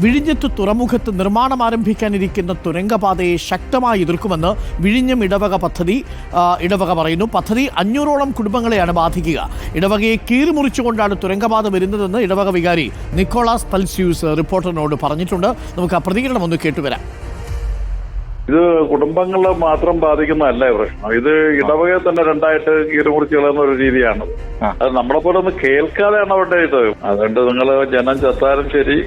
വിഴിഞ്ഞത്ത് തുറമുഖത്ത് നിർമ്മാണം ആരംഭിക്കാനിരിക്കുന്ന തുരങ്കപാതയെ ശക്തമായി എതിർക്കുമെന്ന് വിഴിഞ്ഞം ഇടവക പറയുന്നു. പദ്ധതി 500ഓളം കുടുംബങ്ങളെയാണ് ബാധിക്കുക. ഇടവകയെ കീറിമുറിച്ചുകൊണ്ടാണ് തുരങ്കപാത വരുന്നതെന്ന് ഇടവക വികാരി നിക്കോളാസ് പൽസ്യൂസ് റിപ്പോർട്ടറിനോട് പറഞ്ഞിട്ടുണ്ട്. നമുക്ക് ആ പ്രതികരണം ഒന്ന് കേട്ടുവരാം. ഇത് കുടുംബങ്ങളെ മാത്രം ബാധിക്കുന്നതല്ല പ്രശ്നം. ഇത് ഇടവകയെ തന്നെ രണ്ടായിട്ട് കീറുമുറിച്ച് കളയുന്ന ഒരു രീതിയാണ്. അത് നമ്മളെ പോലെ ഒന്ന് കേൾക്കാതെയാണ് അവരുടെ ഇത്. അതുകൊണ്ട് നിങ്ങൾ ജനം ചത്താലും ശരി,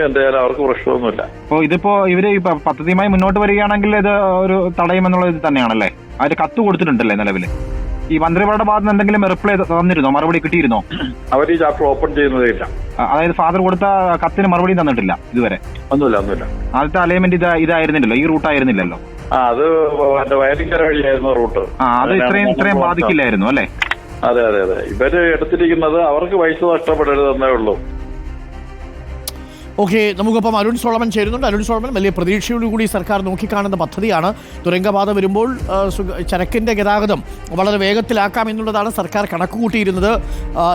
എന്തായാലും അവർക്ക് പ്രശ്നമൊന്നുമില്ല. അപ്പോ ഇതിപ്പോ ഇവര് പദ്ധതിയുമായി മുന്നോട്ട് വരികയാണെങ്കിൽ ഇത് ഒരു തടയുമെന്നുള്ള ഇത് തന്നെയാണല്ലേ? അവര് കത്ത് കൊടുത്തിട്ടുണ്ടല്ലേ നിലവില്? ഈ മന്ത്രിമാരുടെ ഭാഗത്ത് നിന്ന് എന്തെങ്കിലും റിപ്ലൈ തന്നിരുന്നോ? മറുപടി കിട്ടിയിരുന്നോ? അവർ ഈ ചാപ്റ്റർ ഓപ്പൺ ചെയ്യുന്നതേ ഇല്ല. അതായത് ഫാദർ കൊടുത്ത കത്തിന് മറുപടി തന്നിട്ടില്ല ഇതുവരെ? ഒന്നുമില്ല. ആദ്യത്തെ അലൈൻമെന്റ് ഇതായിരുന്നില്ലല്ലോ, ഈ റൂട്ടായിരുന്നില്ലല്ലോ. അത് വയലിക്കര വഴിയായിരുന്നു റൂട്ട്. അത് ഇത്രയും ബാധിക്കില്ലായിരുന്നു അല്ലേ? അതെ. ഇവര് എടുത്തിരിക്കുന്നത് അവർക്ക് പൈസ നഷ്ടപ്പെടരുതെന്നേ ഉള്ളൂ. ഓക്കെ, നമുക്കൊപ്പം അരുൺ സോളമൻ ചേരുന്നുണ്ട്. അരുൺ സോളമൻ, വലിയ പ്രതീക്ഷയോടുകൂടി സർക്കാർ നോക്കിക്കാണുന്ന പദ്ധതിയാണ്. തുരങ്കപാത വരുമ്പോൾ ചരക്കിന്റെ ഗതാഗതം വളരെ വേഗത്തിലാക്കാം എന്നുള്ളതാണ് സർക്കാർ കണക്കുകൂട്ടിയിരുന്നത്.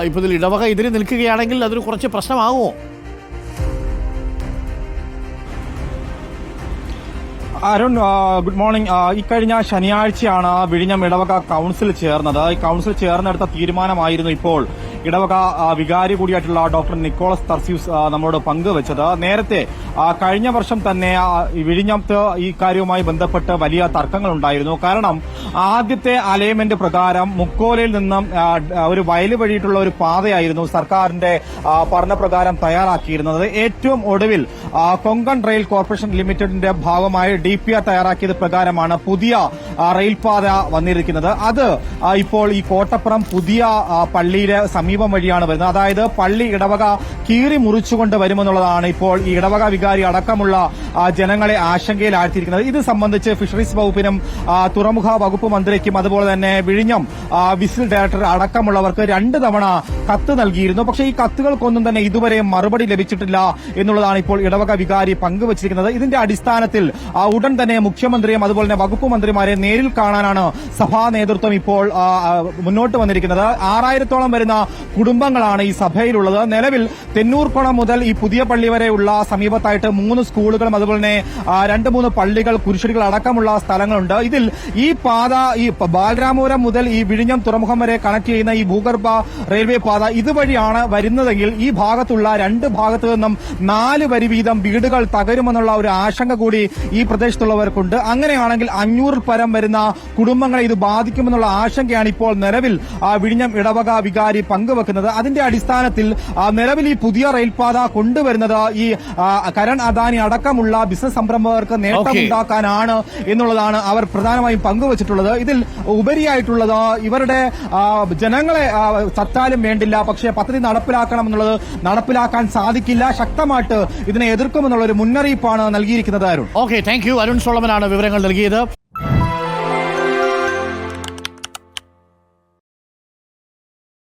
ഇപ്പോൾ ഇതിൽ ഇടവക എതിരെ നിൽക്കുകയാണെങ്കിൽ അതൊരു കുറച്ച് പ്രശ്നമാകുമോ? Arun, good morning. ഇക്കഴിഞ്ഞ ശനിയാഴ്ചയാണ് വിഴിഞ്ഞം ഇടവക കൌൺസിൽ ചേർന്നത്. ഈ കൌൺസിൽ ചേർന്നെടുത്ത തീരുമാനമായിരുന്നു ഇപ്പോൾ ഇടവക വികാരി കൂടിയായിട്ടുള്ള ഡോക്ടർ നിക്കോളസ് തർസ്യൂസ് നമ്മളോട് പങ്കുവച്ചത്. നേരത്തെ കഴിഞ്ഞ വർഷം തന്നെ വിഴിഞ്ഞത്ത് ഈ കാര്യവുമായി ബന്ധപ്പെട്ട് വലിയ തർക്കങ്ങൾ ഉണ്ടായിരുന്നു. കാരണം ആദ്യത്തെ അലൈൻമെന്റ് പ്രകാരം മുക്കോലയിൽ നിന്നും ഒരു വയല് വഴിയിട്ടുള്ള ഒരു പാതയായിരുന്നു സർക്കാരിന്റെ പഠനപ്രകാരം തയ്യാറാക്കിയിരുന്നത്. ഏറ്റവും ഒടുവിൽ കൊങ്കൺ റെയിൽ കോർപ്പറേഷൻ ലിമിറ്റഡിന്റെ ഭാഗമായി DPR തയ്യാറാക്കിയത് പ്രകാരമാണ് പുതിയ റെയിൽപാത വന്നിരിക്കുന്നത്. അത് ഇപ്പോൾ ഈ കോട്ടപ്പുറം പുതിയ പള്ളിയുടെ സമീപം വഴിയാണ് വരുന്നത്. അതായത് പള്ളി ഇടവക കീറി മുറിച്ചുകൊണ്ട് വരുമെന്നുള്ളതാണ് ഇപ്പോൾ ഈ ഇടവക വികാരി അടക്കമുള്ള ജനങ്ങളെ ആശങ്കയിലാഴ്ത്തിയിരിക്കുന്നത്. ഇത് സംബന്ധിച്ച് ഫിഷറീസ് വകുപ്പിനും തുറമുഖ വകുപ്പ് മന്ത്രിക്കും അതുപോലെ തന്നെ വിഴിഞ്ഞം വിസിൽ ഡയറക്ടർ അടക്കമുള്ളവർക്ക് 2 തവണ കത്ത് നൽകിയിരുന്നു. പക്ഷേ ഈ കത്തുകൾക്കൊന്നും തന്നെ ഇതുവരെ മറുപടി ലഭിച്ചിട്ടില്ല എന്നുള്ളതാണ് ഇപ്പോൾ ഇടവക വികാരി പങ്കുവച്ചിരിക്കുന്നത്. ഇതിന്റെ അടിസ്ഥാനത്തിൽ ഉടൻ തന്നെ മുഖ്യമന്ത്രിയും അതുപോലെ തന്നെ വകുപ്പ് മന്ത്രിമാരെ നേരിൽ കാണാനാണ് സഭാ നേതൃത്വം ഇപ്പോൾ മുന്നോട്ട് വന്നിരിക്കുന്നത്. 6000ഓളം വരുന്ന കുടുംബങ്ങളാണ് ഈ സഭയിലുള്ളത്. നിലവിൽ തെന്നൂർക്കുളം മുതൽ ഈ പുതിയ പള്ളി വരെയുള്ള സമീപത്തായിട്ട് 3 സ്കൂളുകളും അതുപോലെ തന്നെ 2-3 പള്ളികൾ, കുരിശടികൾ അടക്കമുള്ള സ്ഥലങ്ങളുണ്ട്. ഇതിൽ ഈ പാത ഈ ബാലരാമപുരം മുതൽ ഈ വിഴിഞ്ഞം തുറമുഖം വരെ കണക്ട് ചെയ്യുന്ന ഈ ഭൂഗർഭ റെയിൽവേ പാത ഇതുവഴിയാണ് വരുന്നതെങ്കിൽ ഈ ഭാഗത്തുള്ള 2 ഭാഗത്തു നിന്നും 4 വരി വീതം വീടുകൾ തകരുമെന്നുള്ള ഒരു ആശങ്ക കൂടി ഈ പ്രദേശത്തുള്ളവർക്കുണ്ട്. അങ്ങനെയാണെങ്കിൽ 500 പരം വരുന്ന കുടുംബങ്ങളെ ഇത് ബാധിക്കുമെന്നുള്ള ആശങ്കയാണ് ഇപ്പോൾ നിലവിൽ വിഴിഞ്ഞം ഇടവക വികാരി പങ്കുവെക്കുന്നത്. അതിന്റെ അടിസ്ഥാനത്തിൽ നിലവിൽ ഈ പുതിയ റെയിൽപാത കൊണ്ടുവരുന്നത് ഈ കരൺ അദാനി അടക്കമുള്ള ബിസിനസ് സംരംഭകർക്ക് നേട്ടമുണ്ടാക്കാനാണ് എന്നുള്ളതാണ് അവർ പ്രധാനമായും പങ്കുവച്ചിട്ടുള്ളത്. ഇതിൽ ഉപരിയായിട്ടുള്ളത് ഇവരുടെ ജനങ്ങളെ ചത്താലും വേണ്ടില്ല, പക്ഷേ പദ്ധതി നടപ്പിലാക്കണമെന്നുള്ളത് നടപ്പിലാക്കാൻ സാധിക്കില്ല, ശക്തമായിട്ട് ഇതിനെ എതിർക്കുമെന്നുള്ള ഒരു മുന്നറിയിപ്പാണ് നൽകിയിരിക്കുന്നത്. Arun, okay, thank you. Arun സോളമനാണ് വിവരങ്ങൾ നൽകിയത്.